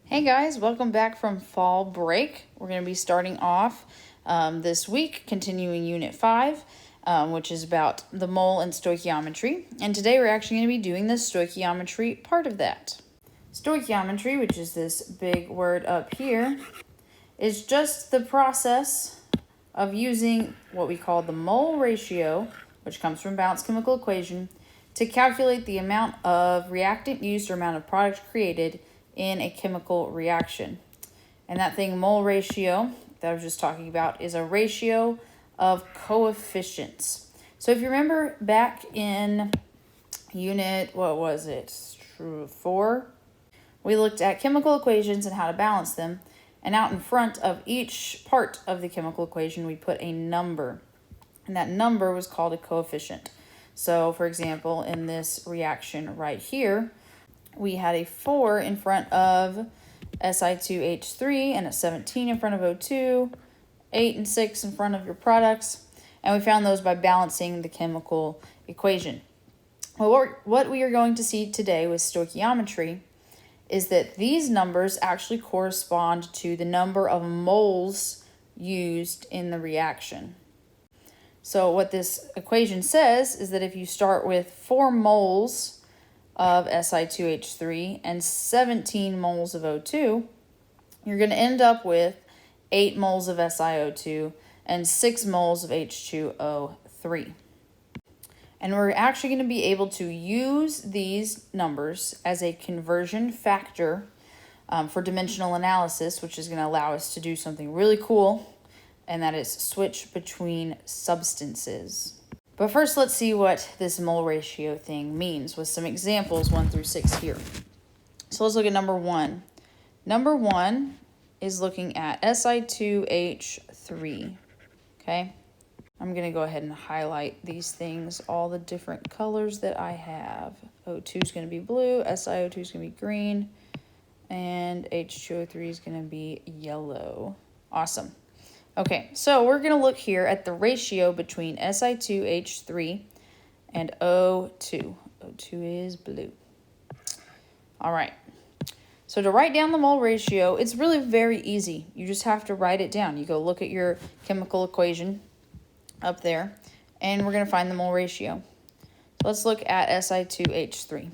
Hey guys, welcome back from fall break. We're going to be starting off this week, continuing Unit 5, which is about the mole and stoichiometry. And today we're actually going to be doing the stoichiometry part of that. Stoichiometry, which is this big word up here, is just the process of using what we call the mole ratio, which comes from balanced chemical equation, to calculate the amount of reactant used or amount of product created in a chemical reaction. And that thing, mole ratio, that I was just talking about, is a ratio of coefficients. So if you remember back in unit, 4, we looked at chemical equations and how to balance them. And out in front of each part of the chemical equation, we put a number. And that number was called a coefficient. So for example, in this reaction right here, we had a 4 in front of Si2H3 and a 17 in front of O2, 8 and 6 in front of your products, and we found those by balancing the chemical equation. Well, what we are going to see today with stoichiometry is that these numbers actually correspond to the number of moles used in the reaction. So what this equation says is that if you start with 4 moles of Si2H3 and 17 moles of O2, you're going to end up with 8 moles of SiO2 and 6 moles of H2O3. And we're actually going to be able to use these numbers as a conversion factor for dimensional analysis, which is going to allow us to do something really cool, and that is switch between substances. But first, let's see what this mole ratio thing means with some examples 1 through 6 here. So let's look at number 1. Number 1 is looking at Si2H3, okay? I'm going to go ahead and highlight these things, all the different colors that I have. O2 is going to be blue, SiO2 is going to be green, and H2O3 is going to be yellow. Awesome. Okay, so we're going to look here at the ratio between Si2H3 and O2. O2 is blue. All right. So to write down the mole ratio, it's really very easy. You just have to write it down. You go look at your chemical equation up there, and we're going to find the mole ratio. So let's look at Si2H3.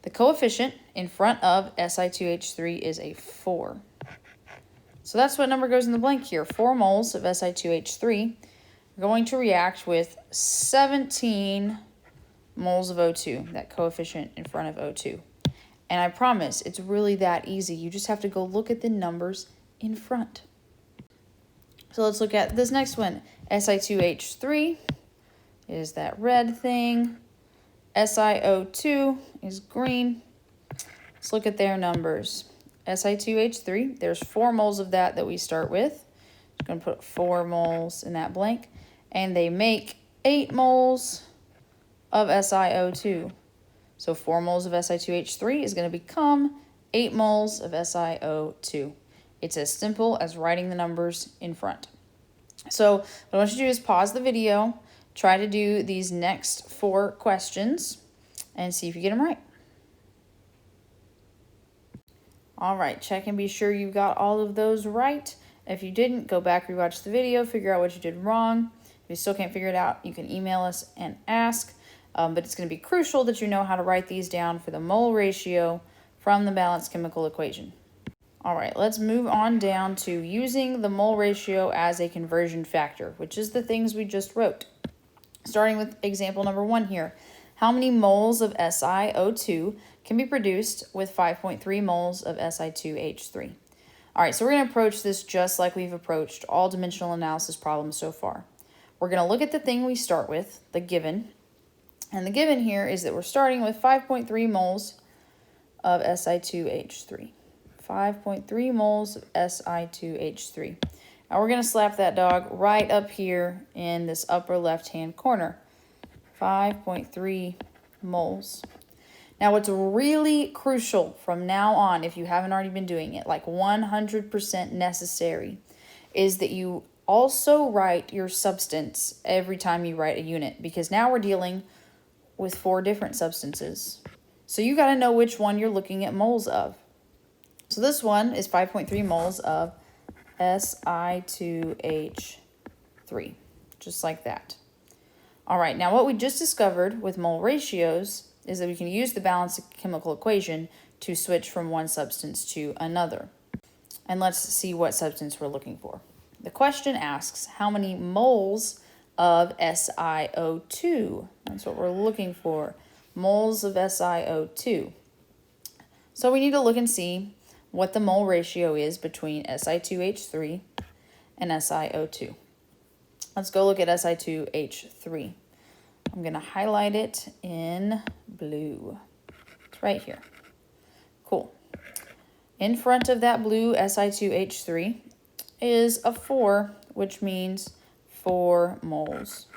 The coefficient in front of Si2H3 is a 4. So that's what number goes in the blank here. 4 moles of Si2H3 are going to react with 17 moles of O2, that coefficient in front of O2. And I promise, it's really that easy. You just have to go look at the numbers in front. So let's look at this next one. Si2H3 is that red thing. SiO2 is green. Let's look at their numbers. Si2H3, there's 4 moles of that we start with. I'm going to put 4 moles in that blank. And they make 8 moles of SiO2. So 4 moles of Si2H3 is going to become 8 moles of SiO2. It's as simple as writing the numbers in front. So what I want you to do is pause the video, try to do these next 4 questions, and see if you get them right. All right, check and be sure you got all of those right. If you didn't, go back, rewatch the video, figure out what you did wrong. If you still can't figure it out, you can email us and ask. But it's going to be crucial that you know how to write these down for the mole ratio from the balanced chemical equation. All right, let's move on down to using the mole ratio as a conversion factor, which is the things we just wrote. Starting with example number 1 here. How many moles of SiO2 can be produced with 5.3 moles of Si2H3? All right, so we're going to approach this just like we've approached all dimensional analysis problems so far. We're going to look at the thing we start with, the given. And the given here is that we're starting with 5.3 moles of Si2H3. 5.3 moles of Si2H3. Now we're going to slap that dog right up here in this upper left-hand corner. 5.3 moles. Now what's really crucial from now on, if you haven't already been doing it, like 100% necessary, is that you also write your substance every time you write a unit, because now we're dealing with 4 different substances. So you got to know which one you're looking at moles of. So this one is 5.3 moles of Si2H3, just like that. All right, now what we just discovered with mole ratios is that we can use the balanced chemical equation to switch from one substance to another. And let's see what substance we're looking for. The question asks how many moles of SiO2. That's what we're looking for, moles of SiO2. So we need to look and see what the mole ratio is between Si2H3 and SiO2. Let's go look at Si2H3. I'm going to highlight it in blue. It's right here. Cool. In front of that blue Si2H3 is a 4, which means 4 moles.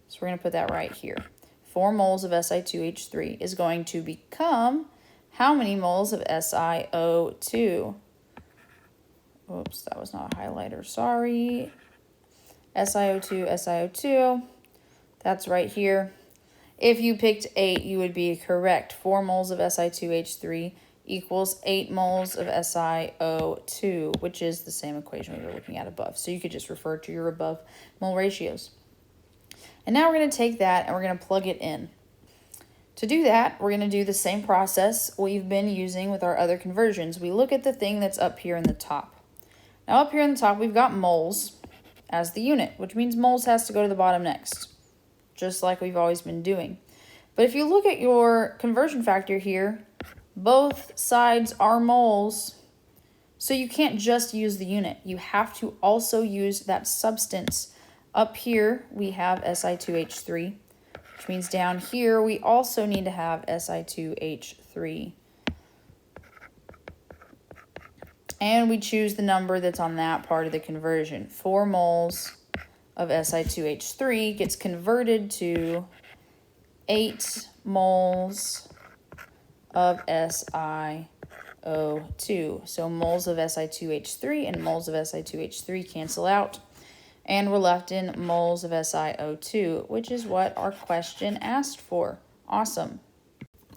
So we're going to put that right here. 4 moles of Si2H3 is going to become how many moles of SiO2? Oops, that was not a highlighter. Sorry. SiO2. That's right here. If you picked 8, you would be correct. 4 moles of Si2H3 equals 8 moles of SiO2, which is the same equation we were looking at above. So you could just refer to your above mole ratios. And now we're going to take that and we're going to plug it in. To do that, we're going to do the same process we've been using with our other conversions. We look at the thing that's up here in the top. Now up here in the top, we've got moles as the unit, which means moles has to go to the bottom next, just like we've always been doing. But if you look at your conversion factor here, both sides are moles, so you can't just use the unit. You have to also use that substance. Up here, we have Si2H3, which means down here, we also need to have Si2H3. And we choose the number that's on that part of the conversion. 4 moles of Si2H3 gets converted to 8 moles of SiO2. So moles of Si2H3 and moles of Si2H3 cancel out. And we're left in moles of SiO2, which is what our question asked for. Awesome.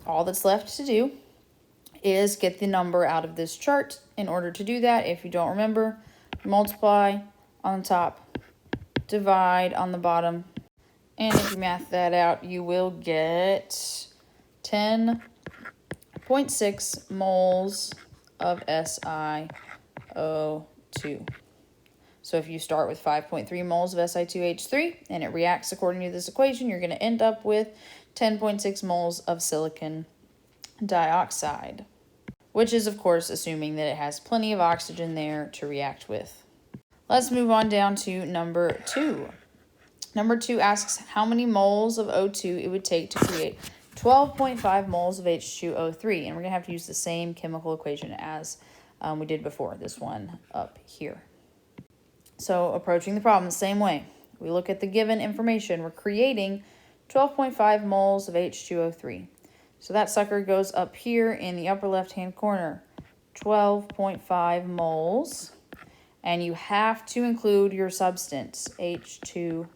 All that's left to do is get the number out of this chart. In order to do that, if you don't remember, multiply on the top, divide on the bottom, and if you math that out, you will get 10.6 moles of SiO2. So if you start with 5.3 moles of Si2H3 and it reacts according to this equation, you're going to end up with 10.6 moles of silicon dioxide, which is, of course, assuming that it has plenty of oxygen there to react with. Let's move on down to number 2. Number 2 asks how many moles of O2 it would take to create 12.5 moles of H2O3. And we're going to have to use the same chemical equation as we did before, this one up here. So approaching the problem the same way. We look at the given information. We're creating 12.5 moles of H2O3. So that sucker goes up here in the upper left-hand corner. 12.5 moles. And you have to include your substance, H2O3.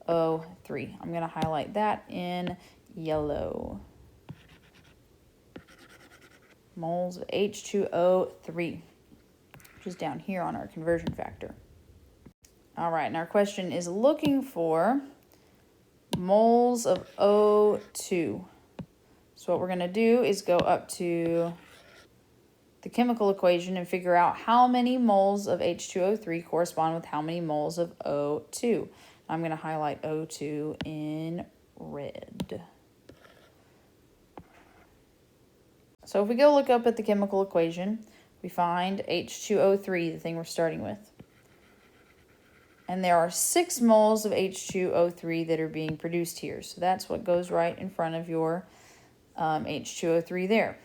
I'm going to highlight that in yellow. Moles of H2O3, which is down here on our conversion factor. All right, and our question is looking for moles of O2. So what we're going to do is go up to the chemical equation and figure out how many moles of H2O3 correspond with how many moles of O2. I'm going to highlight O2 in red. So if we go look up at the chemical equation, we find H2O3, the thing we're starting with. And there are 6 moles of H2O3 that are being produced here. So that's what goes right in front of your H2O3 there.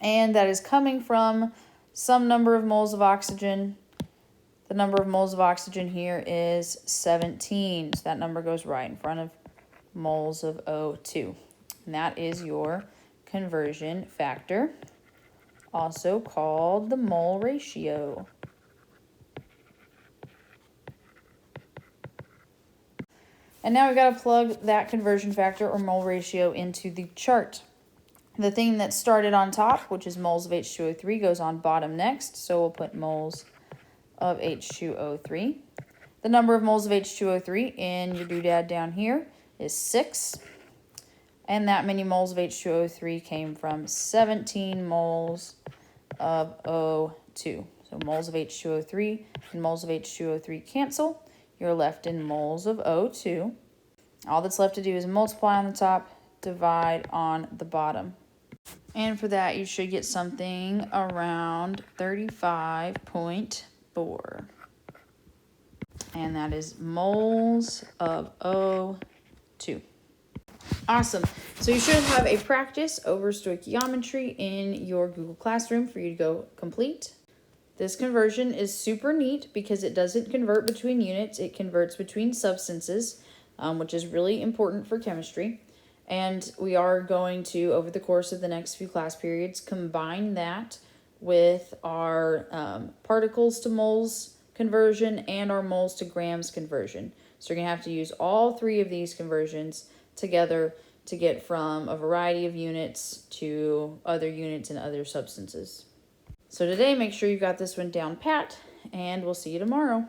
And that is coming from some number of moles of oxygen. The number of moles of oxygen here is 17. So that number goes right in front of moles of O2. And that is your conversion factor, also called the mole ratio. And now we've got to plug that conversion factor or mole ratio into the chart. The thing that started on top, which is moles of H2O3, goes on bottom next. So we'll put moles of H2O3. The number of moles of H2O3 in your doodad down here is 6. And that many moles of H2O3 came from 17 moles of O2. So moles of H2O3 and moles of H2O3 cancel. You're left in moles of O2. All that's left to do is multiply on the top, divide on the bottom. And for that, you should get something around 35.4. And that is moles of O2. Awesome. So you should have a practice over stoichiometry in your Google Classroom for you to go complete. This conversion is super neat because it doesn't convert between units. It converts between substances, which is really important for chemistry. And we are going to, over the course of the next few class periods, combine that with our particles to moles conversion and our moles to grams conversion. So you're going to have to use all three of these conversions together to get from a variety of units to other units and other substances. So today, make sure you got this one down pat, and we'll see you tomorrow.